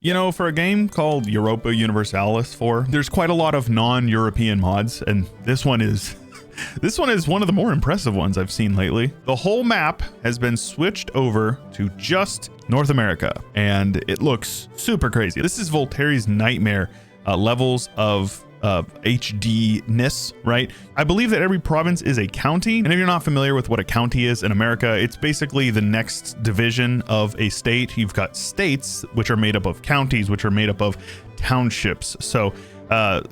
You know, for a game called Europa Universalis IV, there's quite a lot of non-European mods, and this one is one of the more impressive ones I've seen lately. The whole map has been switched over to just North America, and it looks super crazy. This is Voltaire's nightmare levels of HD-ness, right? I believe that every province is a county, and if you're not familiar with what a county is in America, it's basically the next division of a state. You've got states, which are made up of counties, which are made up of townships. So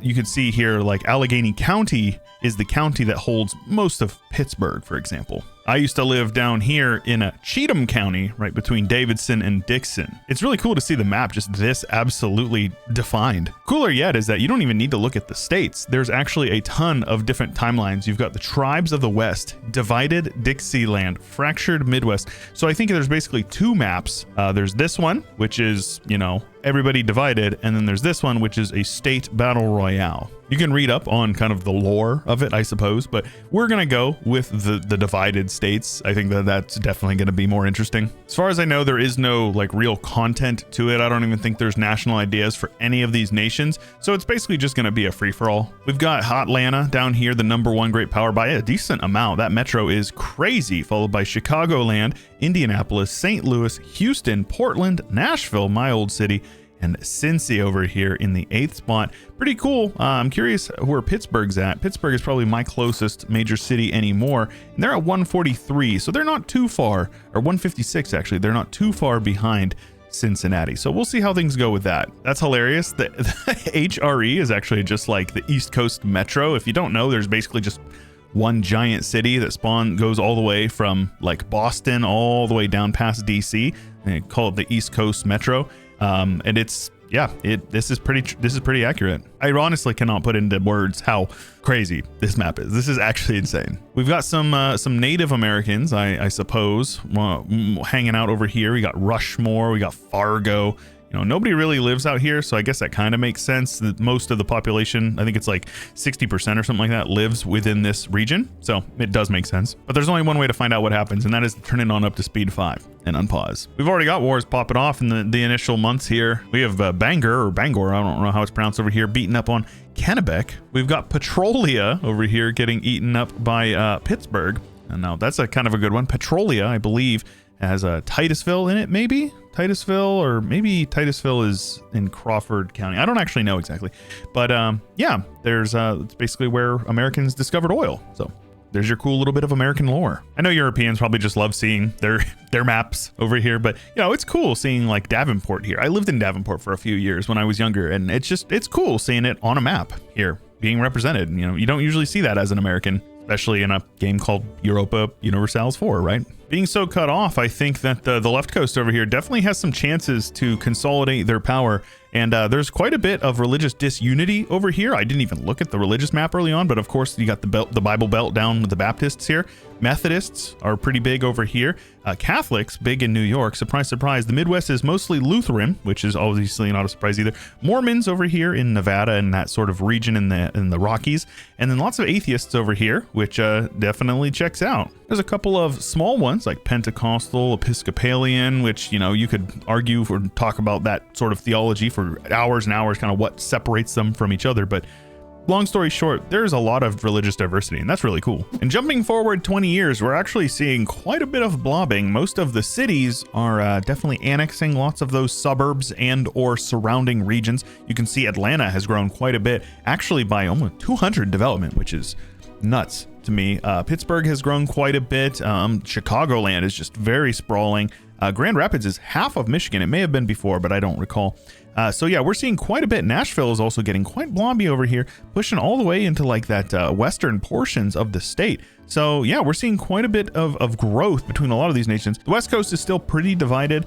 you can see here, like Allegheny County is the county that holds most of Pittsburgh, for example. I used to live down here in Cheatham County, right between Davidson and Dixon. It's really cool to see the map just this absolutely defined. Cooler yet is that you don't even need to look at the states. There's actually a ton of different timelines. You've got the tribes of the West, divided Dixieland, fractured Midwest. So I think there's basically two maps. There's this one, which is, you know, everybody divided, and then there's this one, which is a state battle royale. You can read up on kind of the lore of it, I suppose, but we're going to go with the divided states. I think that that's definitely going to be more interesting. As far as I know, there is no like real content to it. I don't even think there's national ideas for any of these nations. So it's basically just going to be a free-for-all. We've got Hotlanta down here, the #1 great power by a decent amount. That metro is crazy, followed by Chicagoland, Indianapolis, St. Louis, Houston, Portland, Nashville, my old city, and Cincy over here in the 8th spot. Pretty cool. I'm curious where Pittsburgh's at. Pittsburgh is probably my closest major city anymore, and they're at 143, so they're not too far, or 156 actually. They're not too far behind Cincinnati. So we'll see how things go with that. That's hilarious. The HRE is actually just like the East Coast Metro. If you don't know, there's basically just one giant city that goes all the way from like Boston all the way down past DC, and they call it the East Coast Metro. And it's, yeah, this is pretty accurate. I honestly cannot put into words how crazy this map is. This is actually insane. We've got some Native Americans, I suppose, hanging out over here. We got Rushmore, we got Fargo. You know, nobody really lives out here, so I guess that kind of makes sense that most of the population, I think it's like 60% or something like that, lives within this region. So it does make sense. But there's only one way to find out what happens, and that is to turn it on up to speed 5 and unpause. We've already got wars popping off in the initial months here. We have Bangor, I don't know how it's pronounced over here, beating up on Kennebec. We've got Petrolia over here getting eaten up by Pittsburgh. And now that's a kind of a good one. Petrolia, I believe, has a Titusville in it, maybe? Titusville, or maybe Titusville is in Crawford County. I don't actually know exactly. But yeah, there's it's basically where Americans discovered oil. So there's your cool little bit of American lore. I know Europeans probably just love seeing their maps over here, but you know, it's cool seeing like Davenport here. I lived in Davenport for a few years when I was younger, and it's cool seeing it on a map here being represented. You know, you don't usually see that as an American, especially in a game called Europa Universalis IV, right? Being so cut off, I think that the left coast over here definitely has some chances to consolidate their power. And there's quite a bit of religious disunity over here. I didn't even look at the religious map early on, but of course you got the Bible Belt down with the Baptists here. Methodists are pretty big over here. Catholics, big in New York. Surprise, surprise. The Midwest is mostly Lutheran, which is obviously not a surprise either. Mormons over here in Nevada and that sort of region in the Rockies. And then lots of atheists over here, which definitely checks out. There's a couple of small ones like Pentecostal, Episcopalian, which, you know, you could argue or talk about that sort of theology for hours and hours, kind of what separates them from each other. But long story short, there's a lot of religious diversity, and that's really cool. And jumping forward 20 years, we're actually seeing quite a bit of blobbing. Most of the cities are definitely annexing lots of those suburbs and or surrounding regions. You can see Atlanta has grown quite a bit, actually by almost 200 development, which is nuts to me. Pittsburgh has grown quite a bit. Chicagoland is just very sprawling. Grand Rapids is half of Michigan. It may have been before, but I don't recall. So yeah, we're seeing quite a bit. Nashville is also getting quite blobby over here, pushing all the way into like that western portions of the state. So yeah, we're seeing quite a bit of growth between a lot of these nations. The West Coast is still pretty divided.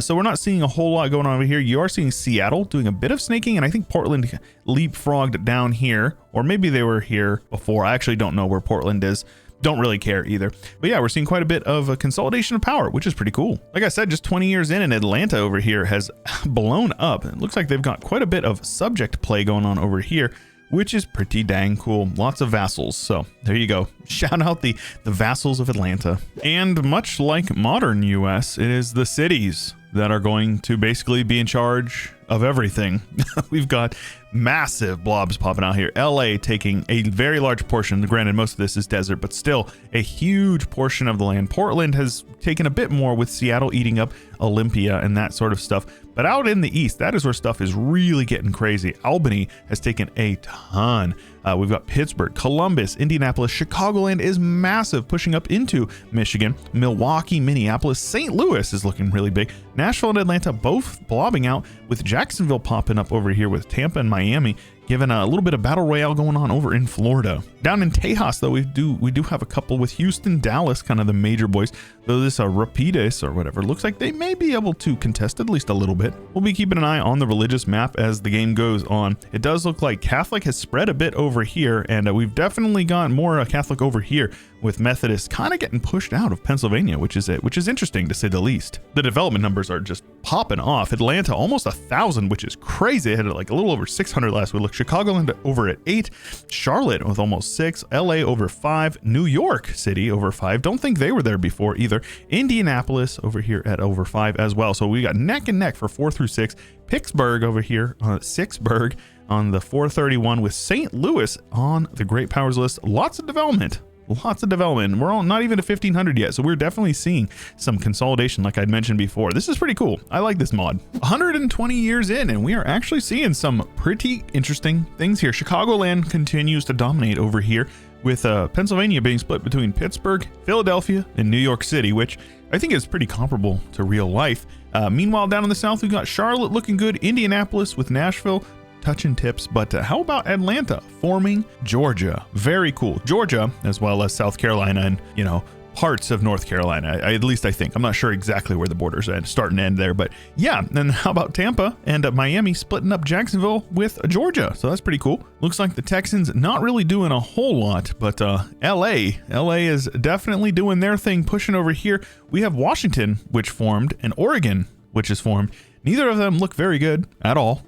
So we're not seeing a whole lot going on over here. You are seeing Seattle doing a bit of snaking, and I think Portland leapfrogged down here, or maybe they were here before. I actually don't know where Portland is. Don't really care either. But yeah, we're seeing quite a bit of a consolidation of power, which is pretty cool. Like I said, just 20 years in, and Atlanta over here has blown up. It looks like they've got quite a bit of subject play going on over here, which is pretty dang cool. Lots of vassals. So there you go. Shout out the vassals of Atlanta. And much like modern US, it is the cities that are going to basically be in charge of everything. We've got massive blobs popping out here. LA taking a very large portion. Granted, most of this is desert, but still a huge portion of the land. Portland has taken a bit more, with Seattle eating up Olympia and that sort of stuff. But out in the east, that is where stuff is really getting crazy. Albany has taken a ton. We've got Pittsburgh, Columbus, Indianapolis. Chicagoland is massive, pushing up into Michigan. Milwaukee, Minneapolis, St. Louis is looking really big. Nashville and Atlanta both blobbing out, with Jacksonville popping up over here, with Tampa and Miami given a little bit of battle royale going on over in Florida. Down in Tejas, though, we do have a couple, with Houston, Dallas, kind of the major boys. Though this Rapides or whatever looks like they may be able to contest at least a little bit. We'll be keeping an eye on the religious map as the game goes on. It does look like Catholic has spread a bit over here, and we've definitely got more Catholic over here, with Methodist kind of getting pushed out of Pennsylvania, which is interesting to say the least. The development numbers are just popping off. Atlanta almost 1,000, which is crazy. It had like a little over 600 last week. Look, Chicagoland over at 8, Charlotte with almost 6, LA over 5, New York City over 5. Don't think they were there before either. Indianapolis over here at over 5 as well. So we got neck and neck for 4 through 6. Pittsburgh over here, 6burg on the 431, with St. Louis on the Great Powers list. Lots of development. We're all not even to 1,500 yet, so we're definitely seeing some consolidation like I'd mentioned before. This is pretty cool. I like this mod. 120 years in, and we are actually seeing some pretty interesting things here. Chicagoland continues to dominate over here, with Pennsylvania being split between Pittsburgh, Philadelphia, and New York City, which I think is pretty comparable to real life. Meanwhile, down in the south, we've got Charlotte looking good, Indianapolis with Nashville touching tips, but how about Atlanta forming Georgia? Very cool. Georgia, as well as South Carolina and, you know, parts of North Carolina, at least I think. I'm not sure exactly where the borders start and end there, but yeah. And how about Tampa and Miami splitting up Jacksonville with Georgia? So that's pretty cool. Looks like the Texans not really doing a whole lot, but LA is definitely doing their thing, pushing over here. We have Washington, which formed, and Oregon, which is formed. Neither of them look very good at all,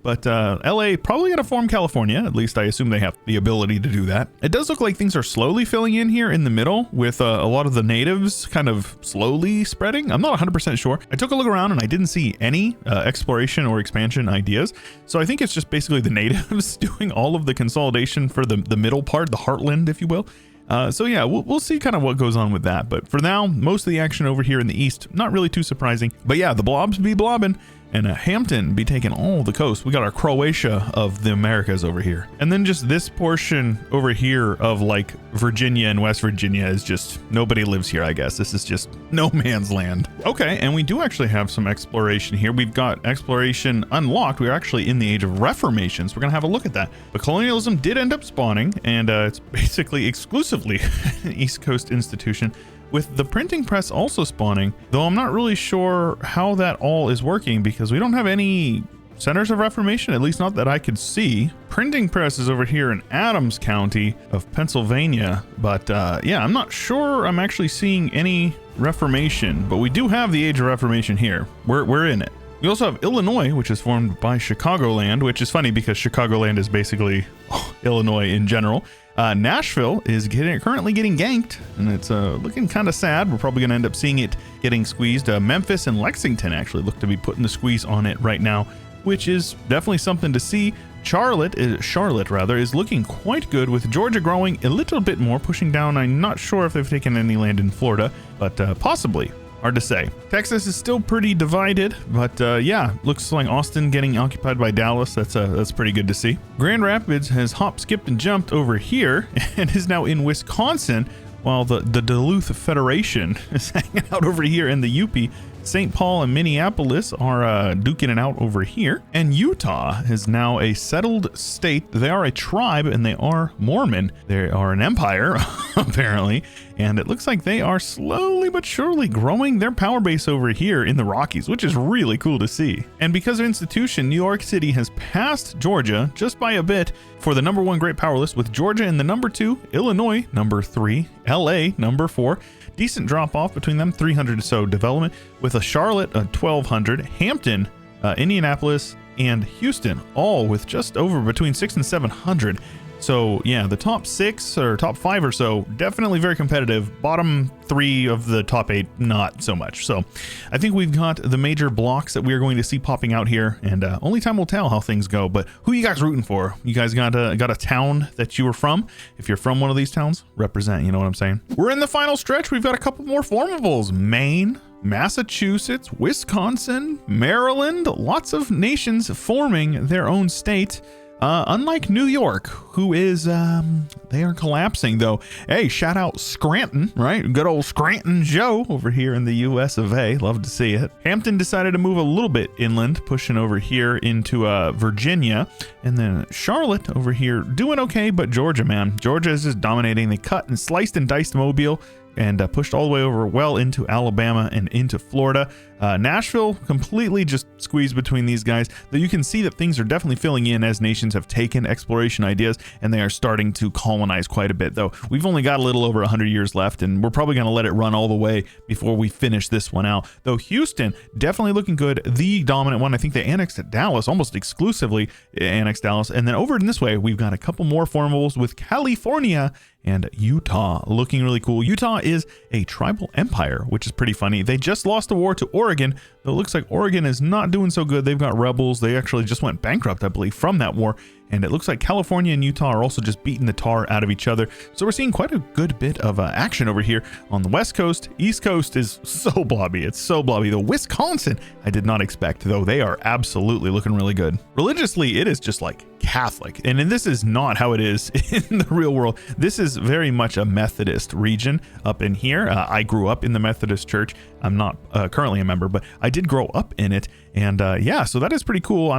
but LA probably going to form California. At least I assume they have the ability to do that. It does look like things are slowly filling in here in the middle, with a lot of the natives kind of slowly spreading. I'm not 100% sure. I took a look around and I didn't see any exploration or expansion ideas. So I think it's just basically the natives doing all of the consolidation for the middle part, the heartland, if you will. So yeah, we'll see kind of what goes on with that. But for now, most of the action over here in the east, not really too surprising. But yeah, the blobs be blobbing, and Hampton be taking all the coast. We got our Croatia of the Americas over here. And then just this portion over here of like Virginia and West Virginia is just, nobody lives here, I guess. This is just no man's land. Okay, and we do actually have some exploration here. We've got exploration unlocked. We're actually in the age of Reformation, so we're gonna have a look at that. But colonialism did end up spawning, and it's basically exclusively an East Coast institution, with the printing press also spawning, though I'm not really sure how that all is working, because we don't have any centers of Reformation, at least not that I could see. Printing press is over here in Adams County of Pennsylvania, but yeah, I'm not sure I'm actually seeing any Reformation, but we do have the Age of Reformation here. We're in it. We also have Illinois, which is formed by Chicagoland, which is funny because Chicagoland is basically Illinois in general. Nashville is currently getting ganked, and it's looking kind of sad. We're probably going to end up seeing it getting squeezed. Memphis and Lexington actually look to be putting the squeeze on it right now, which is definitely something to see. Charlotte is looking quite good, with Georgia growing a little bit more, pushing down. I'm not sure if they've taken any land in Florida, but possibly. Hard to say. Texas is still pretty divided, but yeah, looks like Austin getting occupied by Dallas. That's pretty good to see. Grand Rapids has hopped, skipped, and jumped over here and is now in Wisconsin, while the Duluth Federation is hanging out over here in the UP. St. Paul and Minneapolis are duking it out over here. And Utah is now a settled state. They are a tribe, and they are Mormon. They are an empire, apparently. And it looks like they are slowly but surely growing their power base over here in the Rockies, which is really cool to see. And because of institution, New York City has passed Georgia just by a bit for the #1 great power list, with Georgia in the #2, Illinois #3, LA #4. Decent drop off between them, 300 or so development, with a Charlotte 1,200, Hampton, Indianapolis, and Houston, all with just over between 600 and 700 So yeah, the top 6 or top 5 or so, definitely very competitive. Bottom 3 of the top 8, not so much. So I think we've got the major blocks that we're going to see popping out here, and only time will tell how things go. But who you guys rooting for? You guys got a town that you were from? If you're from one of these towns, represent, you know what I'm saying? We're in the final stretch. We've got a couple more formables. Maine, Massachusetts, Wisconsin, Maryland, lots of nations forming their own state. Unlike New York, who is, they are collapsing though. Hey, shout out Scranton, right? Good old Scranton Joe over here in the US of A. Love to see it. Hampton decided to move a little bit inland, pushing over here into Virginia. And then Charlotte over here doing okay, but Georgia, man. Georgia is just dominating. They cut and sliced and diced Mobile and pushed all the way over well into Alabama and into Florida. Nashville completely just squeezed between these guys, though you can see that things are definitely filling in as nations have taken exploration ideas and they are starting to colonize quite a bit, though we've only got a little over 100 years left and we're probably going to let it run all the way before we finish this one out. Though Houston definitely looking good, the dominant one. I think they annexed Dallas, almost exclusively annexed Dallas. And then over in this way, we've got a couple more formables with California and Utah looking really cool. Utah is a tribal empire, which is pretty funny. They just lost a war to Oregon, though it looks like Oregon is not doing so good. They've got rebels. They actually just went bankrupt, I believe, from that war. And it looks like California and Utah are also just beating the tar out of each other. So we're seeing quite a good bit of action over here on the West Coast. East Coast is so blobby. It's so blobby. The Wisconsin, I did not expect, though they are absolutely looking really good. Religiously, it is just like Catholic. And this is not how it is in the real world. This is very much a Methodist region up in here. I grew up in the Methodist Church. I'm not currently a member, but I did grow up in it. And yeah, so that is pretty cool.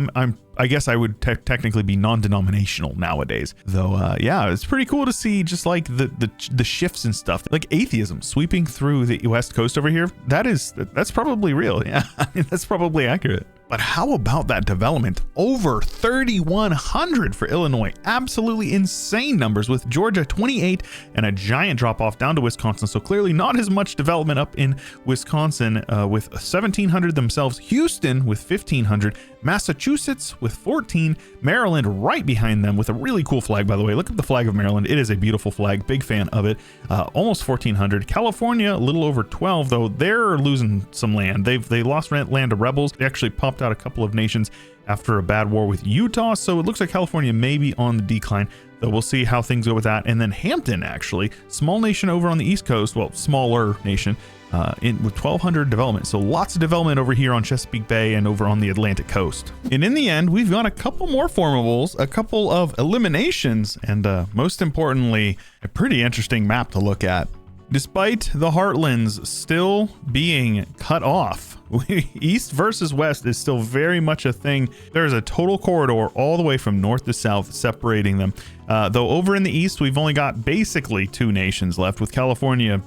I guess I would technically be non-denominational nowadays, though. Yeah, it's pretty cool to see just like the shifts and stuff, like atheism sweeping through the West Coast over here. That's probably real. Yeah, I mean, that's probably accurate. But how about that development? Over 3,100 for Illinois. Absolutely insane numbers, with Georgia 28 and a giant drop off down to Wisconsin. So clearly not as much development up in Wisconsin with 1,700 themselves. Houston with 1,500. Massachusetts with 14. Maryland right behind them with a really cool flag, by the way. Look at the flag of Maryland. It is a beautiful flag. Big fan of it. Almost 1,400. California, a little over 12, though they're losing some land. They lost land to rebels. They actually popped out a couple of nations after a bad war with Utah. So it looks like California may be on the decline, though we'll see how things go with that. And then Hampton, actually, small nation over on the East Coast. Well, smaller nation. With 1,200 development. So lots of development over here on Chesapeake Bay and over on the Atlantic coast. And in the end, we've got a couple more formables, a couple of eliminations, and most importantly, a pretty interesting map to look at. Despite the heartlands still being cut off, East versus West is still very much a thing. There's a total corridor all the way from north to south separating them. Though over in the East, we've only got basically 2 nations left, with California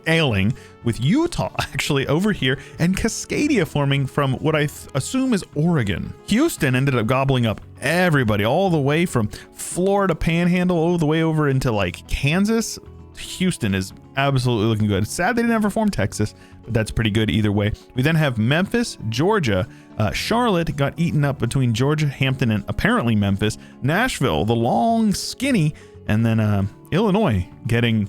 ailing, with Utah actually over here, and Cascadia forming from what I assume is Oregon. Houston ended up gobbling up everybody all the way from Florida Panhandle all the way over into like Kansas. Houston is absolutely looking good. Sad they didn't ever form Texas, but that's pretty good either way. We then have Memphis, Georgia. Charlotte got eaten up between Georgia, Hampton, and apparently Memphis. Nashville, the long skinny, and then Illinois getting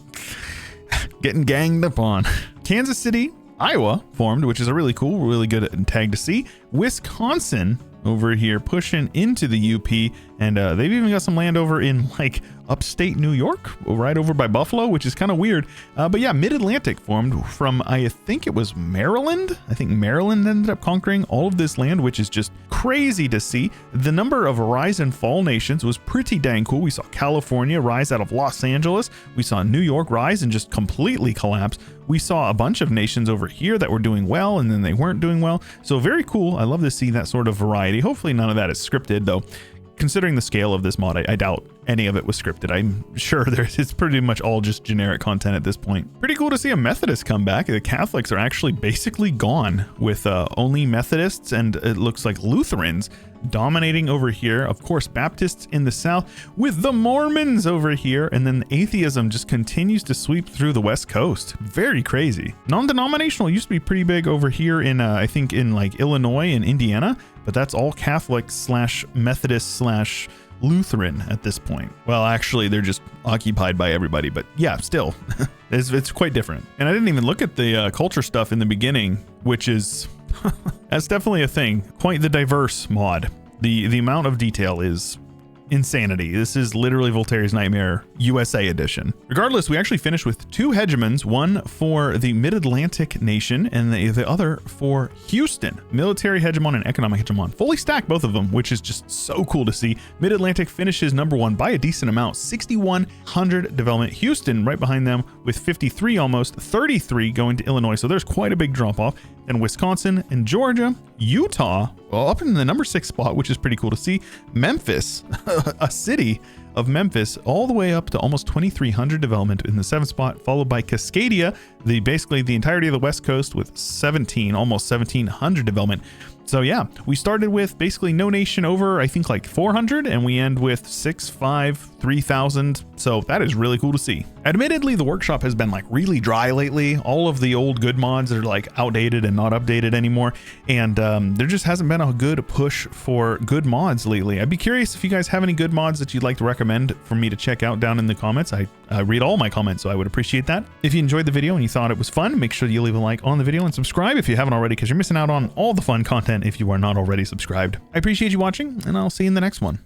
ganged up on. Kansas City, Iowa formed, which is a really cool, really good tag to see. Wisconsin over here pushing into the UP, and they've even got some land over in like upstate New York, right over by Buffalo, which is kind of weird. But yeah, Mid-Atlantic formed from, I think it was Maryland. I think Maryland ended up conquering all of this land, which is just crazy to see. The number of rise and fall nations was pretty dang cool. We saw California rise out of Los Angeles. We saw New York rise and just completely collapse. We saw a bunch of nations over here that were doing well, and then they weren't doing well. So very cool. I love to see that sort of variety. Hopefully none of that is scripted, though. Considering the scale of this mod, I doubt any of it was scripted. I'm sure it's pretty much all just generic content at this point. Pretty cool to see a Methodist come back. The Catholics are actually basically gone, with only Methodists and it looks like Lutherans dominating over here. Of course, Baptists in the south, with the Mormons over here, and then atheism just continues to sweep through the West Coast. Very crazy. Non-denominational used to be pretty big over here in I think in like Illinois and Indiana, but that's all Catholic slash Methodist slash Lutheran at this point. Well, actually, they're just occupied by everybody, but yeah, still, it's quite different. And I didn't even look at the culture stuff in the beginning, which is, that's definitely a thing. Quite the diverse mod. The amount of detail is insanity. This is literally Voltaire's Nightmare USA edition. Regardless, we actually finished with 2 hegemons, one for the Mid-Atlantic nation and the other for Houston. Military hegemon and economic hegemon. Fully stacked, both of them, which is just so cool to see. Mid-Atlantic finishes #1 by a decent amount, 6,100 development. Houston right behind them with 53 almost, 33 going to Illinois. So there's quite a big drop off. Then Wisconsin and Georgia, Utah, well, up in the #6 spot, which is pretty cool to see. Memphis, a city of Memphis, all the way up to almost 2,300 development in the 7th spot, followed by Cascadia, basically the entirety of the West Coast with 17, almost 1,700 development. So yeah, we started with basically no nation over, I think like 400, and we end with 6, 5, 3,000. So that is really cool to see. Admittedly, the workshop has been like really dry lately. All of the old good mods are like outdated and not updated anymore. And there just hasn't been a good push for good mods lately. I'd be curious if you guys have any good mods that you'd like to recommend for me to check out down in the comments. I read all my comments, so I would appreciate that. If you enjoyed the video and you thought it was fun, make sure you leave a like on the video and subscribe if you haven't already, because you're missing out on all the fun content if you are not already subscribed. I appreciate you watching, and I'll see you in the next one.